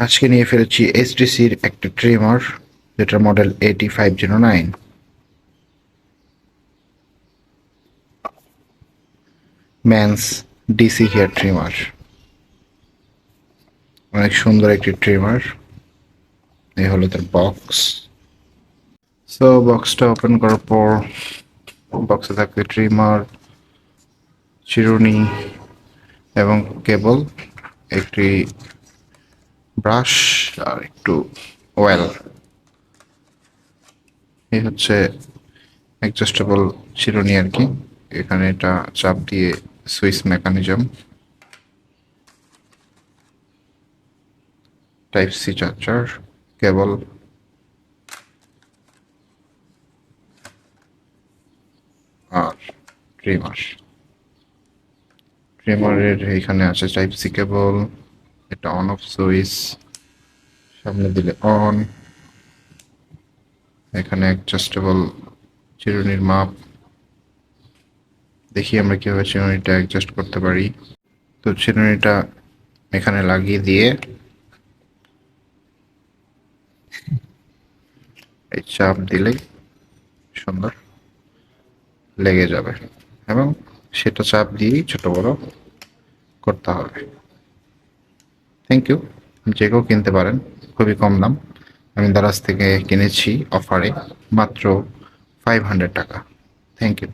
আজকে নিয়ে ফেলেছি এসটিসির একটা ট্রিমার, যেটার model AT509। Men's DC hair trimmer, অনেক সুন্দর একটি ট্রিমার। এই হলো তার বক্স। সো বক্সটা ওপেন করার পর বক্সে থাকবে ট্রিমার, চিরুনি এবং কেবল, একটি ব্রাশ আর একটু অয়েল। এই হচ্ছে অ্যাডজাস্টেবল চিরুনি আর কি। এখানে এটা চাপ দিয়ে switch mechanism, type C charger, cable আর ট্রিমার। ট্রিমারের এখানে আছে টাইপ সি কেবল, এটা অন অফ সুইচ, সামনে দিলে অন। এখানে অ্যাডজাস্টেবল চিরুনির মাপ। দেখি আমরা কিভাবে চিরুনিটা অ্যাডজাস্ট করতে পারি। তো চিরুনিটা এখানে লাগিয়ে দিয়ে এই চাপ দিলেই সুন্দর লেগে যাবে, এবং সেটা চাপ দিয়েই ছোট বড় করতে হবে। Thank you. যে কেউ কিনতে পারেন, খুবই কম দাম। আমি দারাজ থেকে কিনেছি অফারে, মাত্র 500 টাকা। Thank you.